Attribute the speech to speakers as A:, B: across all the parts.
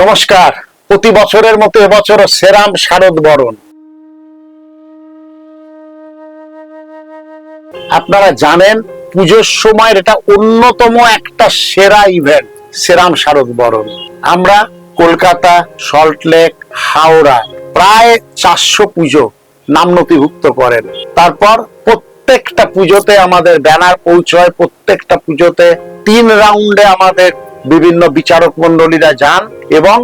A: নমস্কার। প্রতি বছরের মতো এবছর সেরাম শারদ বরণ। আপনারা জানেন পুজোর সময় এটা অন্যতম একটা সেরা ইভেন্ট, সেরাম শারদ বরণ। আমরা কলকাতা, সল্টলেক, হাওড়া প্রায় 400 পুজো নাম নথিভুক্ত করেন। তারপর প্রত্যেকটা পুজোতে আমাদের ব্যানার পৌঁছয়, প্রত্যেকটা পুজোতে 3 রাউন্ডে আমাদের বিভিন্ন বিচারক মন্ডলীরা যান এবং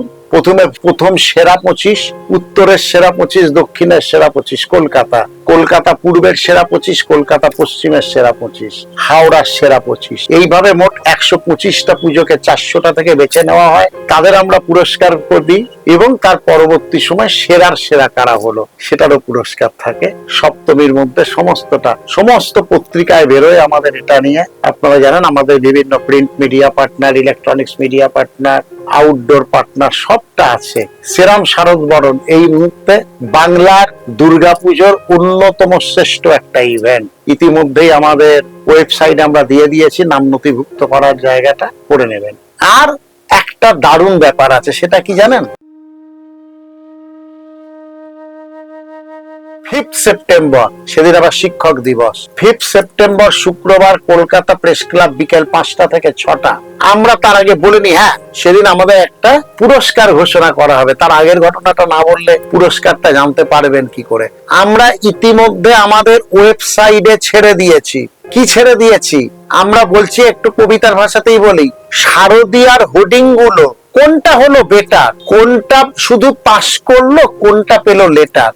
A: প্রথম সেরা 25, উত্তরের সেরা 25, দক্ষিণের সেরা 25 কলকাতা, কলকাতা পূর্বের সেরা 25, কলকাতা পশ্চিমের সেরা 25, হাওড়ার সেরা 25। এইভাবে মোট 125টা পুজোকে 400টা থেকে বেছে নেওয়া হয়, তাদের আমরা পুরস্কার দিই এবং তার পরবর্তী সময় সেরার সেরা কারা হলো সেটারও পুরস্কার থাকে। সপ্তমীর মধ্যে সমস্ত পত্রিকায় বেরোয় আমাদের এটা নিয়ে। আপনারা জানেন আমাদের বিভিন্ন print media partner, electronics media partner, outdoor partner সবটা আছে। সেরাম শারদ বরণ এই মুহূর্তে বাংলার দুর্গাপুজোর অন্যতম শ্রেষ্ঠ একটা ইভেন্ট। ইতিমধ্যেই আমাদের ওয়েবসাইটে আমরা দিয়ে দিয়েছি, নাম নথিভুক্ত করার জায়গাটা করে নেবেন। আর একটা দারুণ ব্যাপার আছে, সেটা কি জানেন? 5 সেপ্টেম্বর সেদিন আবার শিক্ষক দিবস। 5 সেপ্টেম্বর শুক্রবার কলকাতা প্রেস ক্লাব বিকেল 5টা থেকে 6টা। আমরা তার আগে বলিনি, হ্যাঁ সেদিন আমাদের একটা পুরস্কার ঘোষণা করা হবে। তার আগের ঘটনাটা না বললে পুরস্কারটা জানতে পারবেন কি করে? আমরা ইতিমধ্যে আমাদের ওয়েবসাইটে ছেড়ে দিয়েছি। কি ছেড়ে দিয়েছি? আমরা বলছি, একটু কবিতার ভাষাতেই বলি, শারদীয়ার হোর্ডিং গুলো কোনটা হলো বেটার, কোনটা শুধু পাস করলো, কোনটা পেলো লেটার।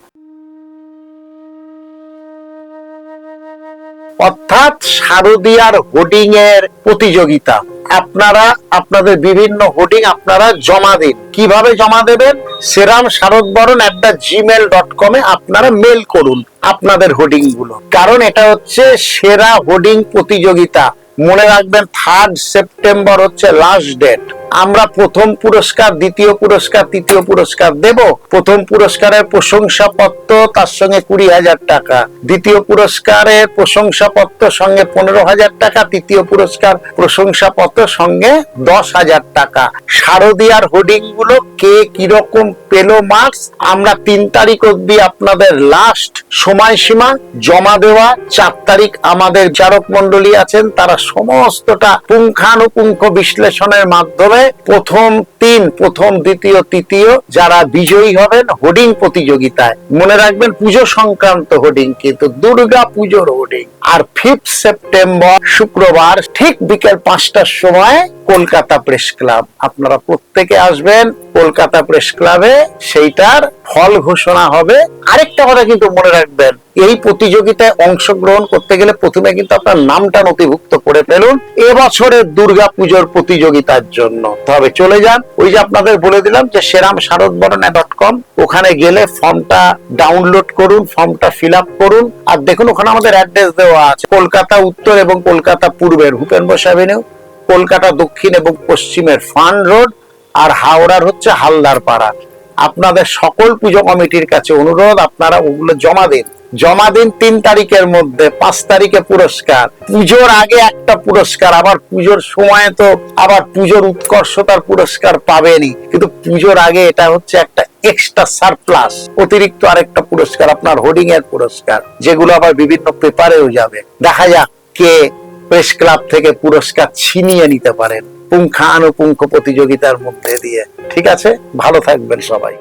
A: অর্থাৎ শারদীয়ার হোর্ডিং এর প্রতিযোগিতা। আপনারা আপনাদের বিভিন্ন হোর্ডিং আপনারা জমা দিন। কিভাবে জমা দেবেন? seramsharodboron@gmail.com এ আপনারা মেল করুন আপনাদের হোর্ডিং গুলো। কারণ এটা হচ্ছে সেরা হোর্ডিং প্রতিযোগিতা। মনে রাখবেন 3 সেপ্টেম্বর হচ্ছে লাস্ট ডেট। আমরা প্রথম পুরস্কার, দ্বিতীয় পুরস্কার, তৃতীয় পুরস্কার দেব। প্রথম পুরস্কারের প্রশংসাপত্র, তার সঙ্গে 20,000 টাকা। দ্বিতীয় পুরস্কারের প্রশংসাপত্র সঙ্গে 15,000 টাকা। তৃতীয় পুরস্কার প্রশংসাপত্র সঙ্গে 10,000 টাকা। শারদীয়ার হোর্ডিং গুলো কে কিরকম পেলো মার্কস, আমরা 3 তারিখ অব্দি আপনাদের লাস্ট সময়সীমা জমা দেওয়া। 4 তারিখ আমাদের বিচারক মন্ডলী আছেন, তারা সমস্তটা পুঙ্খানুপুঙ্খ বিশ্লেষণের মাধ্যমে প্রথম 3, প্রথম, দ্বিতীয়, তৃতীয় যারা বিজয়ী হবেন হোর্ডিং প্রতিযোগিতায়, মনে রাখবেন পুজো সংক্রান্ত হোর্ডিং, কিন্তু দুর্গা পুজোর হোর্ডিং। আর 5 সেপ্টেম্বর শুক্রবার ঠিক বিকেল 5টার সময় কলকাতা প্রেস ক্লাব। আপনারা প্রত্যেকে আসবেন কলকাতা প্রেস ক্লাবে, সেইটার ফল ঘোষণা হবে। আরেকটা কথা কিন্তু মনে রাখবেন, এই প্রতিযোগিতায় অংশগ্রহণ করতে গেলে প্রথমে কিন্তু আপনার নামটা নথিভুক্ত করে ফেলুন এবছরের দুর্গা পুজোর প্রতিযোগিতার জন্য। তবে চলে যান, ওই যে আপনাদের বলে দিলাম যে seramsharodboron.com, ওখানে গেলে ফর্মটা ডাউনলোড করুন, ফর্মটা ফিল আপ করুন। আর দেখুন ওখানে আমাদের অ্যাড্রেস দেওয়া আছে, কলকাতা উত্তর এবং কলকাতা পূর্বের ভূপেন বোস অ্যাভিনিউ, কলকাতা দক্ষিণ এবং পশ্চিমের ফান রোড, আর হাওড়ার হচ্ছে হালদার পাড়া। আপনাদের সকল পুজো কমিটির কাছে অনুরোধ, আপনারা ওগুলো জমা দিন। 3 তারিখের মধ্যে। 5 তারিখে পুরস্কার। পুজোর আগে একটা পুরস্কার, আবার পুজোর সময় তো আবার পুজোর উৎকর্ষতার পুরস্কার পাবেনই, কিন্তু পুজোর আগে এটা হচ্ছে একটা এক্সট্রা সারপ্লাস, অতিরিক্ত আরেকটা পুরস্কার, আপনার হোর্ডিং এর পুরস্কার, যেগুলো আবার বিভিন্ন পেপারেও যাবে। দেখা যাক কে প্রেস ক্লাব থেকে পুরস্কার ছিনিয়ে নিতে পারেন পুঙ্খানুপুঙ্খ প্রতিযোগিতার মধ্যে দিয়ে। ঠিক আছে, ভালো থাকবেন সবাই।